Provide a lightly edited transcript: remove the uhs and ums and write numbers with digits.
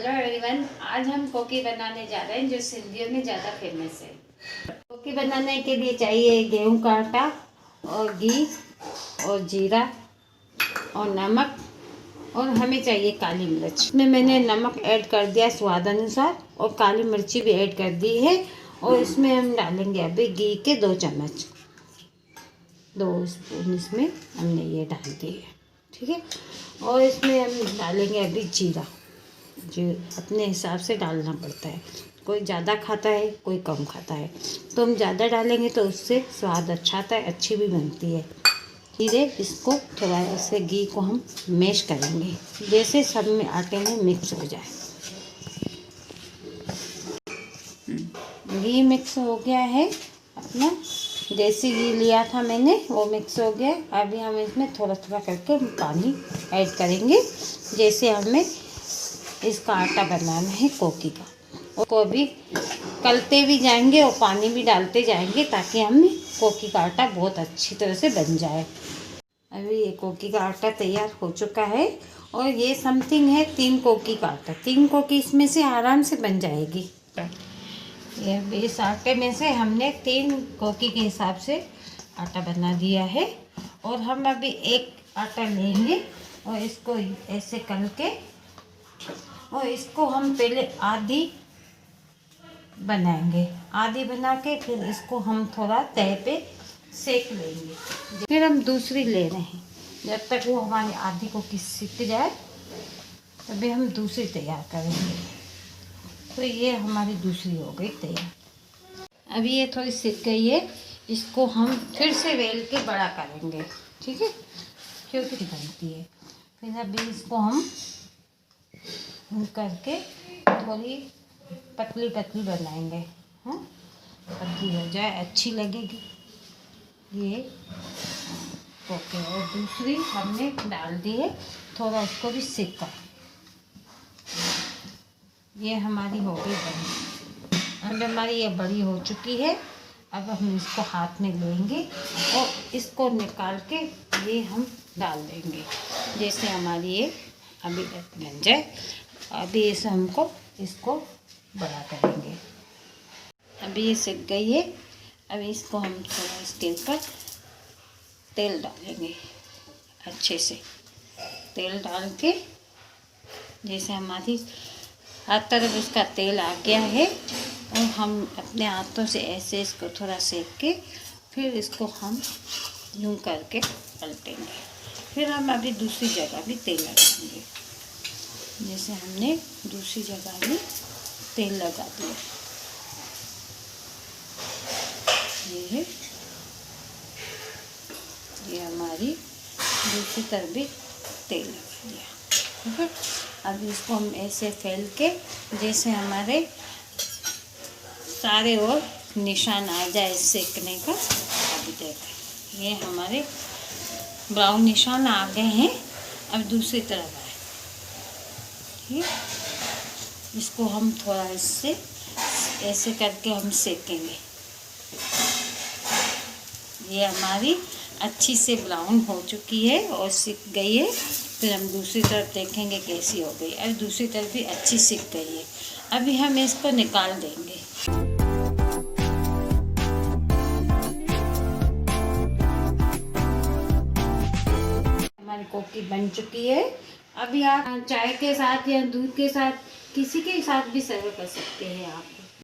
Hello everyone, आज हम कोकी बनाने जा रहे हैं जो सिंधियों में ज़्यादा फेमस है। कोकी बनाने के लिए चाहिए गेहूं का आटा और घी और जीरा और नमक और हमें चाहिए काली मिर्च। इसमें मैंने नमक ऐड कर दिया स्वाद अनुसार और काली मिर्ची भी ऐड कर दी है। और इसमें हम डालेंगे अभी घी के 2 चम्मच, 2 स्पून इसमें हमने ये डाल दिए, ठीक है। और इसमें हम डालेंगे अभी जीरा, जो अपने हिसाब से डालना पड़ता है। कोई ज़्यादा खाता है, कोई कम खाता है, तो हम ज़्यादा डालेंगे तो उससे स्वाद अच्छा आता है, अच्छी भी बनती है। धीरे इसको थोड़ा ऐसे घी को हम मैश करेंगे, जैसे सब में आटे में मिक्स हो जाए। घी मिक्स हो गया है, अपना देसी घी लिया था मैंने, वो मिक्स हो गया। अभी हम इसमें थोड़ा थोड़ा करके पानी ऐड करेंगे, जैसे हमें इसका आटा बनाना है कोकी का। और को भी कलते भी जाएंगे और पानी भी डालते जाएंगे ताकि हमें कोकी का आटा बहुत अच्छी तरह से बन जाए। अभी ये कोकी का आटा तैयार हो चुका है और ये समथिंग है 3 कोकी का आटा। 3 कोकी इसमें से आराम से बन जाएगी। ये इस आटे में से हमने 3 कोकी के हिसाब से आटा बना दिया है। और हम अभी एक आटा लेंगे और इसको ऐसे करके, और इसको हम पहले आधी बनाएंगे, आधी बना के फिर इसको हम थोड़ा तवे पे सेक लेंगे। फिर हम दूसरी ले रहे हैं, जब तक वो हमारी आधी कोकी सिक जाए तभी हम दूसरी तैयार करेंगे। तो ये हमारी दूसरी हो गई तैयार। अभी ये थोड़ी सिक गई है, इसको हम फिर से वेल के बड़ा करेंगे, ठीक है, क्योंकि बनती है। फिर अभी इसको हम करके थोड़ी पतली पतली बनाएंगे, हाँ, पतली हो जाए अच्छी लगेगी ये। ओके, और दूसरी हमने डाल दी है, थोड़ा इसको भी सेका। ये हमारी हो गई बड़ी। अब हमारी ये बड़ी हो चुकी है। अब हम इसको हाथ में लेंगे और इसको निकाल के ये हम डाल देंगे, जैसे हमारी ये अभी बन जाए। अभी इसे हमको इसको बड़ा करेंगे। अभी ये सिक गई है। अभी इसको हम थोड़ा इसके ऊपर तेल डालेंगे, अच्छे से तेल डाल के, जैसे हमारी हर तरफ इसका तेल आ गया है। और हम अपने हाथों से ऐसे इसको थोड़ा सेक के फिर इसको हम यूँ करके पलटेंगे। फिर हम अभी दूसरी जगह भी तेल लगाएंगे, जैसे हमने दूसरी जगह भी तेल लगा दिया। ये है, ये हमारी दूसरी तरफ भी तेल लगा दिया, ठीक है। अब इसको हम ऐसे फैल के, जैसे हमारे सारे और निशान आ जाए सेकने का। अभी देखें, ये हमारे ब्राउन निशान आ गए हैं। अब दूसरी तरफ आए, ठीक, इसको हम थोड़ा इससे ऐसे करके हम सेकेंगे। ये हमारी अच्छी से ब्राउन हो चुकी है और सिक गई है। फिर हम दूसरी तरफ देखेंगे कैसी हो गई। अब दूसरी तरफ भी अच्छी सिक गई है। अभी हम इसको निकाल देंगे। हमारी कोकी बन चुकी है। अभी आप चाय के साथ या दूध के साथ, किसी के साथ भी सर्व कर सकते हैं आप।